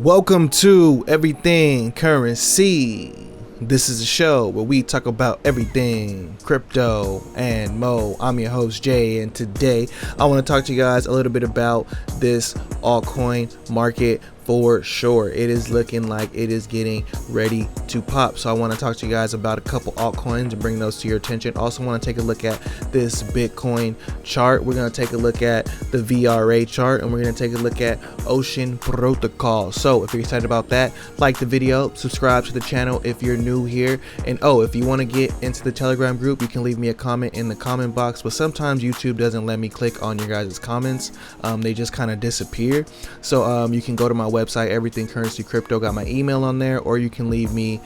Welcome to Everything Currency. This is a show where we talk about everything crypto and mo. I'm your host Jay, and today I want to talk to you guys a little bit about this altcoin market. For sure, it is looking like it is getting ready to pop. So I want to talk to you guys about a couple altcoins and bring those to your attention. Also want to take a look at this Bitcoin chart. We're going to take a look at the VRA chart, and we're going to take a look at Ocean Protocol. So if you're excited about that, like the video, subscribe to the channel if you're new here. And if you want to get into the Telegram group, you can leave me a comment in the comment box. But sometimes YouTube doesn't let me click on your guys' comments. They just kind of disappear. So you can go to my website, Everythingcurrencycrypto, got my email on there, or you can leave me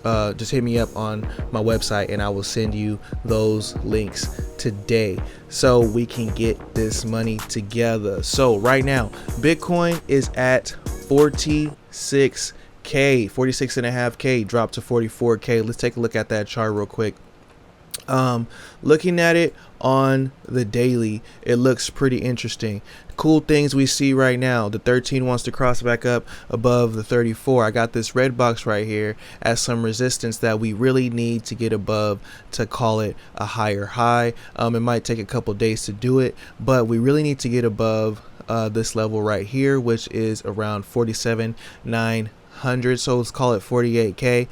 just hit me up on my website and I will send you those links today so we can get this money together. So right now Bitcoin is at 46k, 46.5k, dropped to 44k. Let's take a look at that chart real quick. Looking at it on the daily, it looks pretty interesting. Cool things we see right now: the 13 wants to cross back up above the 34. I got this red box right here as some resistance that we really need to get above to call it a higher high. It might take a couple days to do it, but we really need to get above this level right here, which is around 47,900. So let's call it 48k.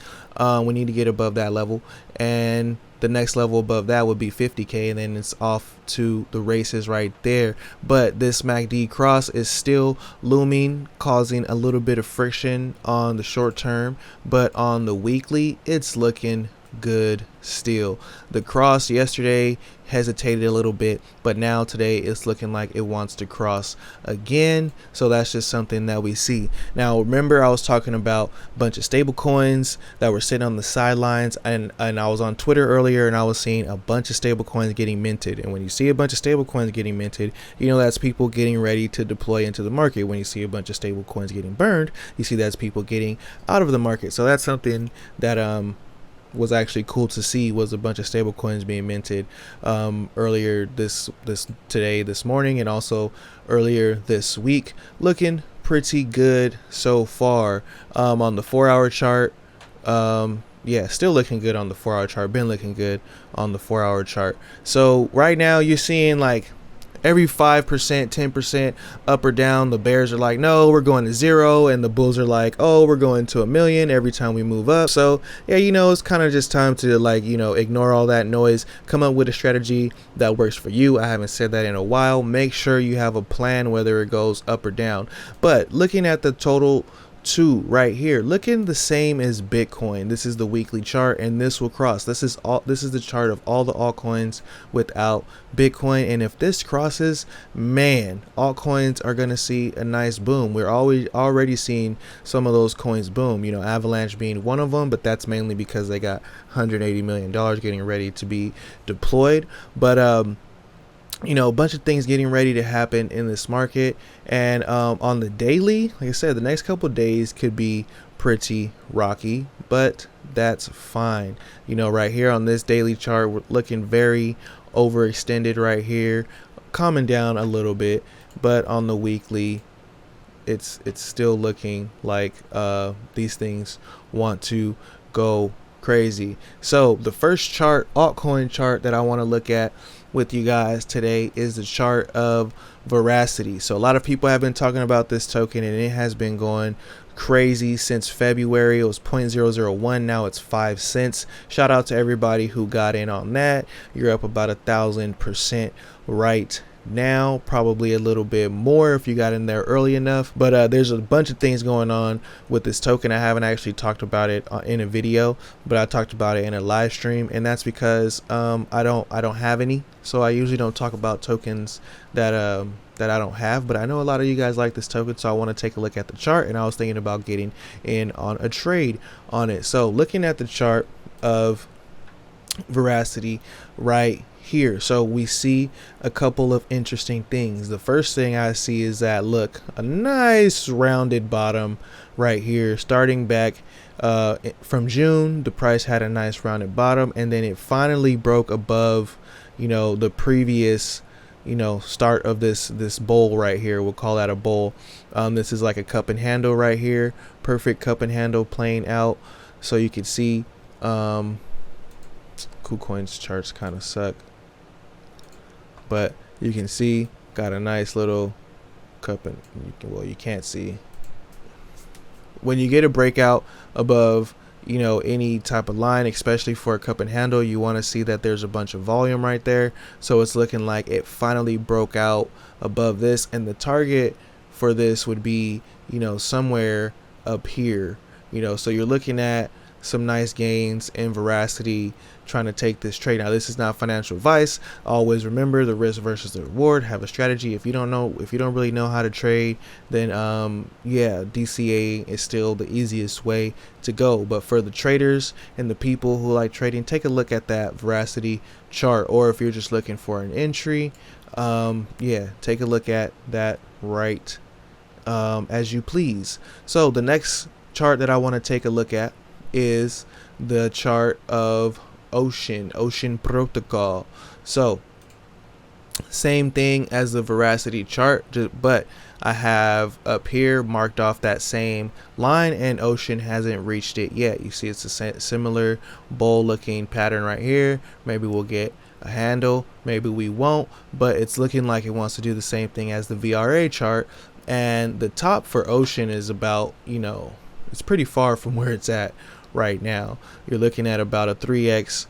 We need to get above that level, and the next level above that would be 50k, and then it's off to the races right there. But this MACD cross is still looming, causing a little bit of friction on the short term, but on the weekly it's looking good still. The cross yesterday hesitated a little bit, but now today it's looking like it wants to cross again. So that's just something that we see. Now remember, I was talking about a bunch of stable coins that were sitting on the sidelines, and I was on Twitter earlier and I was seeing a bunch of stable coins getting minted. And when you see a bunch of stable coins getting minted, you know that's people getting ready to deploy into the market. When you see a bunch of stable coins getting burned, you see that's people getting out of the market. So that's something that was actually cool to see, was a bunch of stable coins being minted earlier this morning, and also earlier this week. Looking pretty good so far. On the 4-hour chart, still looking good on the 4-hour chart. Been looking good on the 4-hour chart. So right now you're seeing like every 5%, 10% up or down, the bears are like, no, we're going to 0, and the bulls are like, oh, we're going to 1,000,000 every time we move up. So yeah, it's kind of just time to ignore all that noise, come up with a strategy that works for you. I haven't said that in a while. Make sure you have a plan whether it goes up or down. But looking at the total two right here, looking the same as Bitcoin. This is the weekly chart, and this will cross. This is the chart of all the altcoins without Bitcoin, and if this crosses, man, altcoins are gonna see a nice boom. We're already seeing some of those coins boom, Avalanche being one of them, but that's mainly because they got $180 million getting ready to be deployed. But a bunch of things getting ready to happen in this market. And on the daily, like I said, the next couple of days could be pretty rocky, but that's fine. Right here on this daily chart, we're looking very overextended right here, calming down a little bit. But on the weekly, it's still looking like these things want to go crazy. So the first chart, altcoin chart, that I want to look at with you guys today is the chart of Veracity. So a lot of people have been talking about this token, and it has been going crazy since February. It was 0.001, now it's 5 cents. Shout out to everybody who got in on that. You're up about 1,000% right now, probably a little bit more if you got in there early enough. But there's a bunch of things going on with this token. I haven't actually talked about it in a video, but I talked about it in a live stream, and that's because I don't have any. So I usually don't talk about tokens that I don't have, but I know a lot of you guys like this token, so I want to take a look at the chart, and I was thinking about getting in on a trade on it. So looking at the chart of Veracity right here, so we see a couple of interesting things. The first thing I see is that, look, a nice rounded bottom right here, starting back from June. The price had a nice rounded bottom, and then it finally broke above the previous start of this bowl right here. We'll call that a bowl. This is like a cup and handle right here, perfect cup and handle playing out. So you can see Kucoin's charts kind of suck, but you can see got a nice little cup, and you can't see. When you get a breakout above any type of line, especially for a cup and handle, you want to see that there's a bunch of volume right there. So it's looking like it finally broke out above this, and the target for this would be somewhere up here. So you're looking at some nice gains in veracity trying to take this trade. Now, this is not financial advice. Always remember the risk versus the reward. Have a strategy. If you don't really know how to trade, then yeah, DCA is still the easiest way to go. But for the traders and the people who like trading, take a look at that veracity chart. Or if you're just looking for an entry, yeah, take a look at that right as you please. So the next chart that I want to take a look at is the chart of Ocean protocol. So same thing as the veracity chart, but I have up here marked off that same line, and Ocean hasn't reached it yet. You see it's a similar bowl looking pattern right here. Maybe we'll get a handle, maybe we won't, but it's looking like it wants to do the same thing as the VRA chart. And the top for Ocean is about, it's pretty far from where it's at right now. You're looking at about a 3x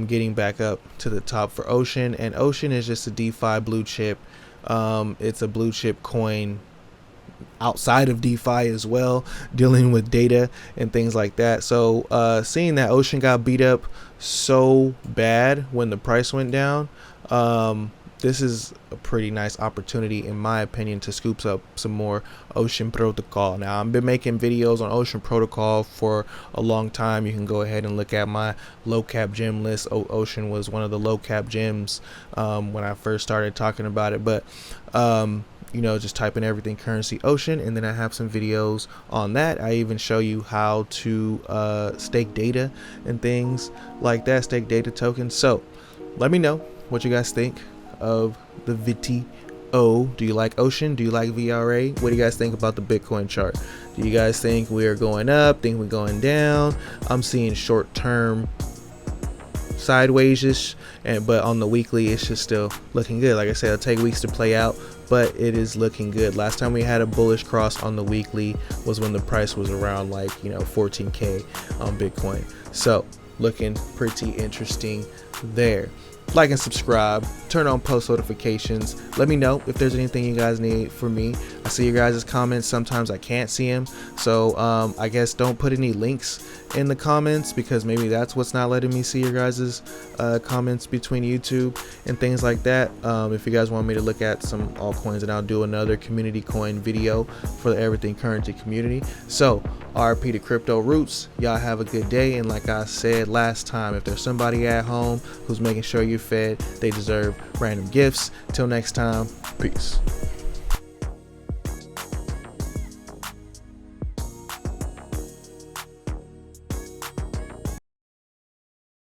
getting back up to the top for Ocean, and Ocean is just a DeFi blue chip. It's a blue chip coin outside of DeFi as well, dealing with data and things like that. So seeing that Ocean got beat up so bad when the price went down, this is a pretty nice opportunity, in my opinion, to scoop up some more Ocean protocol. Now, I've been making videos on Ocean protocol for a long time. You can go ahead and look at my low cap gem list. Ocean was one of the low cap gems when I first started talking about it. But just type in everything currency Ocean, and then I have some videos on that. I even show you how to stake data and things like that, stake data tokens. So let me know what you guys think of the VTO. Do you like Ocean? Do you like VRA? What do you guys think about the Bitcoin chart? Do you guys think we are going up? Think we're going down? I'm seeing short term sideways-ish, but on the weekly it's just still looking good. Like I said, it'll take weeks to play out, but it is looking good. Last time we had a bullish cross on the weekly was when the price was around 14k on Bitcoin. So looking pretty interesting there. Like and subscribe, turn on post notifications. Let me know if there's anything you guys need from me. I see your guys' comments. Sometimes I can't see them, so I guess don't put any links in the comments, because maybe that's what's not letting me see your guys' comments between YouTube and things like that. If you guys want me to look at some altcoins, and I'll do another community coin video for the Everything Currency community. So RP to crypto roots. Y'all have a good day, and like I said last time, if there's somebody at home who's making sure you're fed, they deserve random gifts. Till next time, peace.